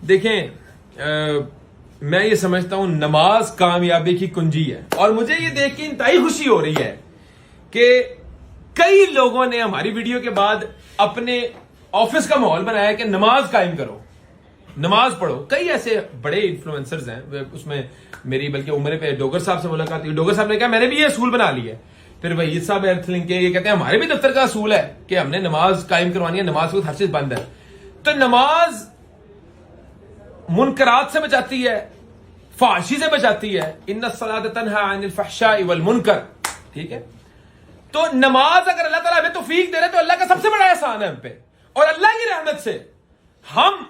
دیکھیں میں یہ سمجھتا ہوں نماز کامیابی کی کنجی ہے، اور مجھے یہ دیکھ کے انتہائی خوشی ہو رہی ہے کہ کئی لوگوں نے ہماری ویڈیو کے بعد اپنے آفس کا ماحول بنایا کہ نماز قائم کرو، نماز پڑھو. کئی ایسے بڑے انفلوئنسرز ہیں، اس میں میری بلکہ عمر پہ ڈوگر صاحب سے ملاقات ہوئی. ڈوگر صاحب نے کہا میں نے بھی یہ اصول بنا لی ہے. پھر وحید صاحب ارتھ لنک کے یہ کہتے ہیں ہمارے بھی دفتر کا اصول ہے کہ ہم نے نماز قائم کروانی ہے، نماز کو ہر چیز بند ہے. تو نماز منکرات سے بچاتی ہے، فحشی سے بچاتی ہے. ان الصلاۃ تنہی عن الفحشاء والمنکر. ٹھیک ہے، تو نماز اگر اللہ تعالیٰ ہمیں توفیق دے رہے تو اللہ کا سب سے بڑا احسان ہے ہم پہ، اور اللہ کی رحمت سے ہم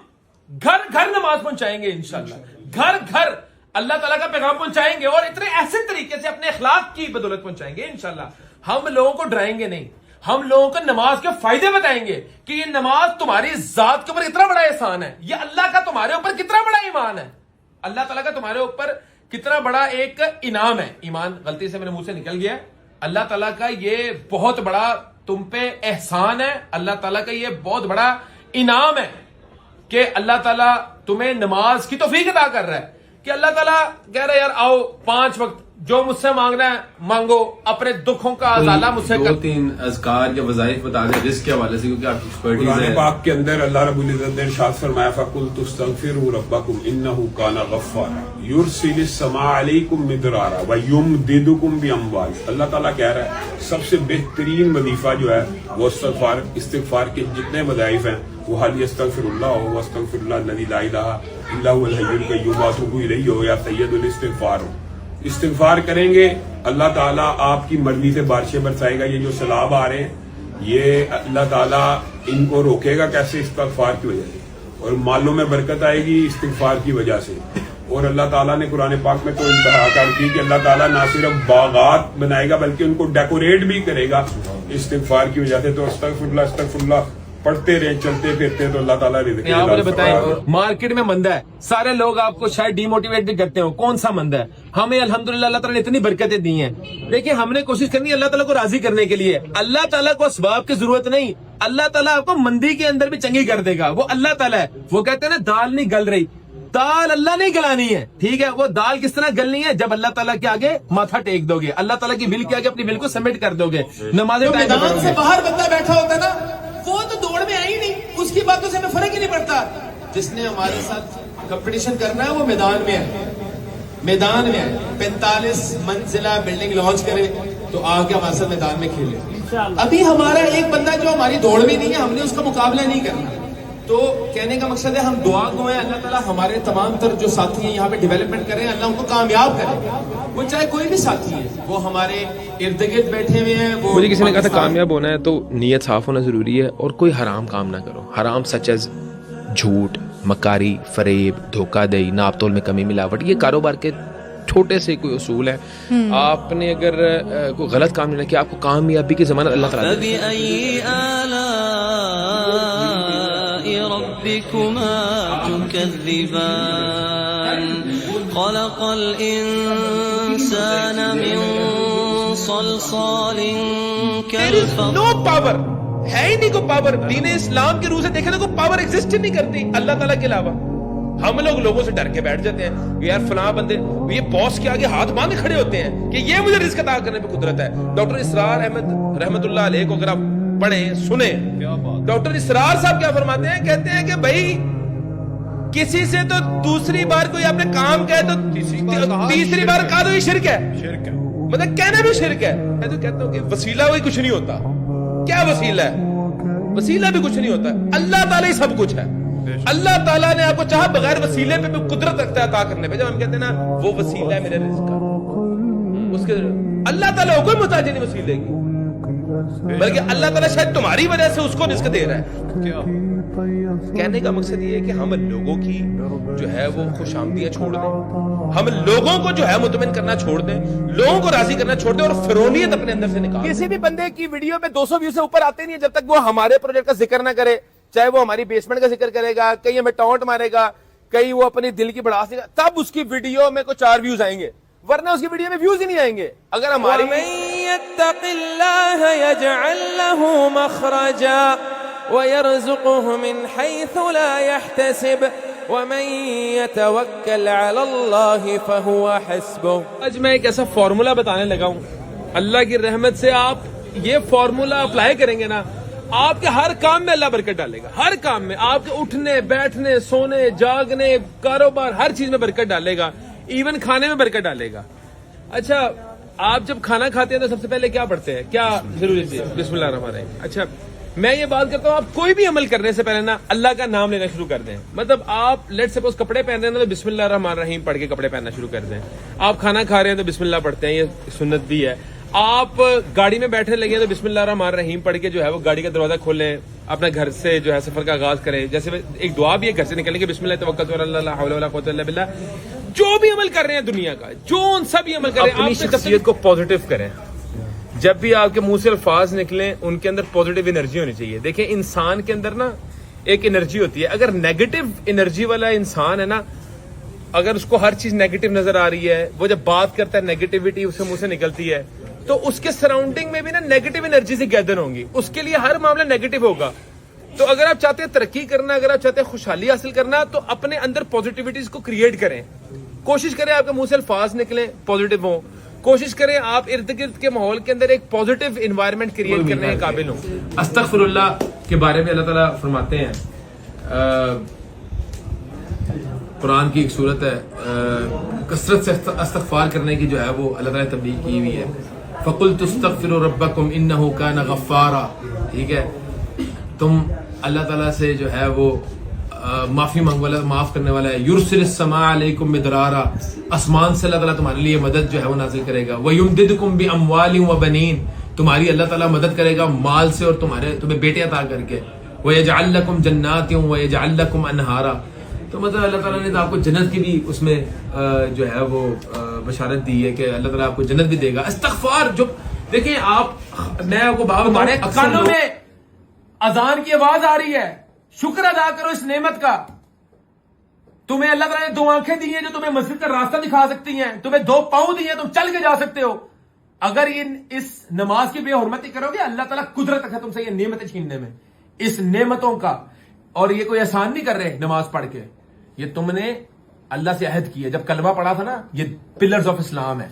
گھر گھر نماز پہنچائیں گے انشاءاللہ. گھر گھر اللہ تعالیٰ کا پیغام پہنچائیں گے، اور اتنے ایسے طریقے سے اپنے اخلاق کی بدولت پہنچائیں گے انشاءاللہ. ہم لوگوں کو ڈرائیں گے نہیں، ہم لوگوں کو نماز کے فائدے بتائیں گے کہ یہ نماز تمہاری ذات کے اوپر اتنا بڑا احسان ہے، یہ اللہ کا تمہارے اوپر کتنا بڑا ایمان ہے، اللہ تعالیٰ کا تمہارے اوپر کتنا بڑا ایک انعام ہے. ایمان غلطی سے میرے منہ سے نکل گیا. اللہ تعالیٰ کا یہ بہت بڑا تم پہ احسان ہے، اللہ تعالیٰ کا یہ بہت بڑا انعام ہے کہ اللہ تعالیٰ تمہیں نماز کی توفیق عطا کر رہا ہے. کہ اللہ تعالیٰ کہہ رہا ہے یار آؤ 5 وقت جو مجھ سے مانگنا ہے مانگو، اپنے دکھوں کا ازالہ مجھ سے 2-3 اذکار یا وظائف بتا دیں رزق کے حوالے سے، کیونکہ آپ کی ایکسپرٹیز ہے. قرآن پاک کے اندر اللہ رب العزت نے ارشاد فرمایا فَقُلْتُ اسْتَغْفِرُوا رَبَّكُمْ إِنَّهُ كَانَ غَفَّارًا يُرْسِلِ السَّمَاءَ عَلَيْكُمْ مِدْرَارًا وَيُمْدِدْكُمْ بِأَمْوَالٍ. اللہ تعالیٰ کہہ رہا ہے سب سے بہترین وظیفہ جو ہے وہ استغفار کے جتنے وظائف ہیں وہ حالی استغفر اللہ ہو، استغفر اللہ الذی لا الہ الا هو الحی القیوم واتوب الیہ ہو، یا سید الاستغفار ہو. استغفار کریں گے اللہ تعالیٰ آپ کی مرضی سے بارشیں برسائے گا. یہ جو سیلاب آ رہے ہیں یہ اللہ تعالیٰ ان کو روکے گا کیسے؟ استغفار کی وجہ سے. اور مالوں میں برکت آئے گی استغفار کی وجہ سے. اور اللہ تعالیٰ نے قرآن پاک میں تو انتہا کر کی کہ اللہ تعالیٰ نہ صرف باغات بنائے گا بلکہ ان کو ڈیکوریٹ بھی کرے گا استغفار کی وجہ سے. تو استغفر اللہ پڑھتے رہے، چلتے پھرتے تو اللہ تعالیٰ رزق. آپ نے بتایا مارکیٹ میں مندہ ہے، سارے لوگ آپ کو شاید ڈی موٹیویٹ بھی کرتے ہوں. کون سا مندہ ہے؟ ہمیں الحمدللہ اللہ تعالیٰ نے اتنی برکتیں دی ہیں. دیکھیں ہم نے کوشش کرنی ہے اللہ تعالیٰ کو راضی کرنے کے لیے. اللہ تعالیٰ کو اسباب کی ضرورت نہیں، اللہ تعالیٰ آپ کو مندی کے اندر بھی چنگی کر دے گا. وہ اللہ تعالیٰ ہے. وہ کہتے ہیں نا دال نہیں گل رہی، دال اللہ نہیں گلانی ہے. ٹھیک ہے، وہ دال کس طرح گلنی ہے؟ جب اللہ تعالیٰ کے آگے ماتھا ٹیک دو گے، اللہ تعالیٰ کی ول کے آگے اپنی ول کو سبمٹ کر دو گے، نمازیں ٹائم پہ پڑھو گے. باہر بندہ بیٹھا ہوتا ہے نا وہ تو دوڑ میں آئی نہیں، اس کی باتوں سے ہمیں فرق ہی نہیں پڑتا. جس نے ہمارے ساتھ کمپٹیشن کرنا ہے وہ میدان میں ہے، میدان میں ہے. 45 منزلہ بلڈنگ لانچ کرے تو آ کے ہمارے ساتھ میدان میں کھیلے. ابھی ہمارا ایک بندہ جو ہماری دوڑ میں نہیں ہے، ہم نے اس کا مقابلہ نہیں کرنا. تو کہنے کا مقصد ہے ہم دعا گو ہیں اللہ تعالیٰ ہمارے تمام تر جو ساتھی ہیں یہاں پہ ڈیولپمنٹ کریں، اللہ ان کو کامیاب کرے. وہ چاہے کوئی بھی ساتھی ہے، وہ ہمارے ارد گرد بیٹھے ہوئے ہیں. مجھے کسی نے کہا تھا کامیاب ہونا ہے تو نیت صاف ہونا ضروری ہے، اور کوئی حرام کام نہ کرو. حرام سچ ایز جھوٹ، مکاری، فریب، دھوکہ دہی، ناپ تول میں کمی ملاوٹ، یہ کاروبار کے چھوٹے سے کوئی اصول ہے. آپ نے اگر کوئی غلط کام نہیں کیا، آپ کو کامیابی کی ضمانت اللہ تعالیٰ دے گا. ربكما تكذبان خلق الإنسان من صلصال كالفخار. نو پاور ہے ہی نہیں، کوئی پاور دین اسلام کی روح سے دیکھیں تو کوئی پاور ایگزسٹ ہی نہیں کرتی اللہ تعالیٰ کے علاوہ. ہم لوگ لوگوں سے ڈر کے بیٹھ جاتے ہیں کہ یار فلاں بندے، یہ باس کے آگے ہاتھ باندھے کھڑے ہوتے ہیں کہ یہ مجھے رزق عطا کرنے پہ قدرت ہے. ڈاکٹر اسرار احمد رحمت اللہ علیہ کو اگر آپ پڑھیں سنیں، ڈاکٹر اسرار صاحب کیا فرماتے ہیں؟ کہتے ہیں کہ بھائی کسی سے تو دوسری بار کوئی آپ نے کام کہے تو تیسری بار کہا تو یہ شرک ہے. مطلب کہنا بھی شرک ہے. میں تو کہتا ہوں کہ وسیلہ وہی کچھ نہیں ہوتا. کیا وسیلہ ہے؟ وسیلہ بھی کچھ نہیں ہوتا. اللہ تعالیٰ ہی سب کچھ ہے. اللہ تعالیٰ نے آپ کو چاہا بغیر وسیلے پہ بھی قدرت رکھتا ہے عطا کرنے پہ. جب ہم کہتے ہیں نا وہ وسیلہ ہے میرے رزق کا، اس کے اللہ تعالیٰ کوئی محتاج نہیں وسیلے کی، بلکہ اللہ تعالیٰ شاید تمہاری وجہ سے اس کو رزق دے رہا ہے. کہنے کا مقصد یہ ہے کہ ہم لوگوں کی جو ہے وہ خوش آمدیاں چھوڑ دیں، ہم لوگوں کو جو ہے مطمئن کرنا چھوڑ دیں، لوگوں کو راضی کرنا چھوڑ دیں، اور فرونیت اپنے اندر سے نکال. کسی بھی بندے کی ویڈیو میں 200 ویو سے اوپر آتے نہیں جب تک وہ ہمارے پروجیکٹ کا ذکر نہ کرے. چاہے وہ ہماری بیسمنٹ کا ذکر کرے گا، کہیں ہمیں ٹونٹ مارے گا، کہیں وہ اپنی دل کی بڑھاس دے گا، تب اس کی ویڈیو میں کوئی 4 ویوز آئیں گے، ورنہ اس کی ویڈیو میں ویوز ہی نہیں آئیں گے. اگر ہماری يتق الله يجعل له مخرجا ويرزقه من حيث لا يحتسب ومن يتوكل على الله فهو حسبه. آج میں ایک ایسا فارمولا بتانے لگا ہوں, اللہ کی رحمت سے آپ یہ فارمولا اپلائی کریں گے نا, آپ کے ہر کام میں اللہ برکت ڈالے گا. ہر کام میں, آپ کے اٹھنے بیٹھنے سونے جاگنے کاروبار ہر چیز میں برکت ڈالے گا, ایون کھانے میں برکت ڈالے گا. اچھا, آپ جب کھانا کھاتے ہیں تو سب سے پہلے کیا پڑھتے ہیں, کیا ضروری ہے؟ بسم اللہ الرحمن الرحیم. اچھا, میں یہ بات کرتا ہوں, آپ کوئی بھی عمل کرنے سے پہلے نا اللہ کا نام لینا شروع کر دیں. مطلب آپ لیٹ سپوز کپڑے پہن رہے ہیں تو بسم اللہ الرحمن الرحیم پڑھ کے کپڑے پہننا شروع کر دیں. آپ کھانا کھا رہے ہیں تو بسم اللہ پڑھتے ہیں, یہ سنت بھی ہے. آپ گاڑی میں بیٹھنے لگے تو بسم اللہ الرحمن الرحیم پڑھ کے جو ہے وہ گاڑی کا دروازہ کھولیں, اپنا گھر سے جو ہے سفر کا آغاز کریں. جیسے ایک دعا بھی ہے, گھر سے نکلیں گے بسم اللہ توکلت علی اللہ لا حول ولا قوت الا باللہ. جو بھی عمل کر رہے ہیں دنیا کا, جو ان سب عمل کر رہے ہیں, اپنی شخصیت کو پازیٹیو کریں. جب بھی آپ کے منہ سے الفاظ نکلیں ان کے اندر پازیٹیو انرجی ہونی چاہیے. دیکھیں انسان کے اندر نا ایک انرجی ہوتی ہے, اگر نیگیٹو انرجی والا انسان ہے نا, اگر اس کو ہر چیز نیگیٹو نظر آ رہی ہے, وہ جب بات کرتا ہے نیگیٹیوٹی اس کے منہ سے نکلتی ہے, تو اس کے سراؤنڈنگ میں بھی نا نیگیٹو انرجی سے گیدر ہوں گی, اس کے لیے ہر معاملہ نیگیٹو ہوگا. تو اگر آپ چاہتے ہیں ترقی کرنا, اگر آپ چاہتے ہیں خوشحالی حاصل کرنا, تو اپنے اندر پازیٹیوٹیز کو کریٹ کریں. کوشش کریں آپ کے منہ سے الفاظ نکلیں پازیٹیو ہوں. کوشش کریں آپ ارد گرد کے ماحول کے اندر ایک پازیٹیو انوائرمنٹ کریٹ کرنے کے قابل ہوں. استغفر اللہ کے بارے میں اللہ تعالیٰ فرماتے ہیں, قرآن کی ایک صورت ہے, کثرت سے استغفار کرنے کی جو ہے وہ اللہ تعالیٰ نے تبلیغ کی ہوئی ہے. فَقُلْتُ اسْتَغْفِرُوا رَبَّكُمْ إِنَّهُ كَانَ غَفَّارًا. ٹھیک ہے, تم اللہ تعالیٰ سے جو ہے وہ معافی مانگ والا, معاف کرنے والا ہے. یرسل السماء علیکم مدرارا, آسمان سے اللہ تعالیٰ تمہارے لیے مدد جو ہے وہ نازل کرے گا. وَيُمْدِدْكُمْ بِأَمْوَالٍ وَبَنِينَ, تمہاری اللہ تعالیٰ مدد کرے گا مال سے اور تمہیں بیٹے عطا کر کے. وَيَجْعَلْ لَكُمْ جَنَّاتٍ وَيَجْعَلْ لَكُمْ أَنْهَارًا, تو مطلب اللہ تعالیٰ نے آپ کو جنت کی بھی اس میں جو ہے وہ بشارت دی ہے کہ اللہ تعالیٰ آپ کو جنت بھی دے گا. استغفار, جو دیکھیں آپ, میں آپ کو بات ہمارے کانوں میں اذان کی آواز آ رہی ہے, شکر ادا کرو اس نعمت کا. تمہیں اللہ تعالیٰ نے 2 آنکھیں دی ہیں جو تمہیں مسجد کا راستہ دکھا سکتی ہیں, تمہیں 2 پاؤں دی ہیں, تم چل کے جا سکتے ہو. اگر اس نماز کی بے حرمتی کرو گے, اللہ تعالیٰ قدرت رکھے تم سے یہ نعمتیں چھیننے میں, اس نعمتوں کا. اور یہ کوئی احسان نہیں کر رہے نماز پڑھ کے, یہ تم نے اللہ سے عہد کی ہے. جب کلمہ پڑھا تھا نا, یہ پلرز آف اسلام ہے.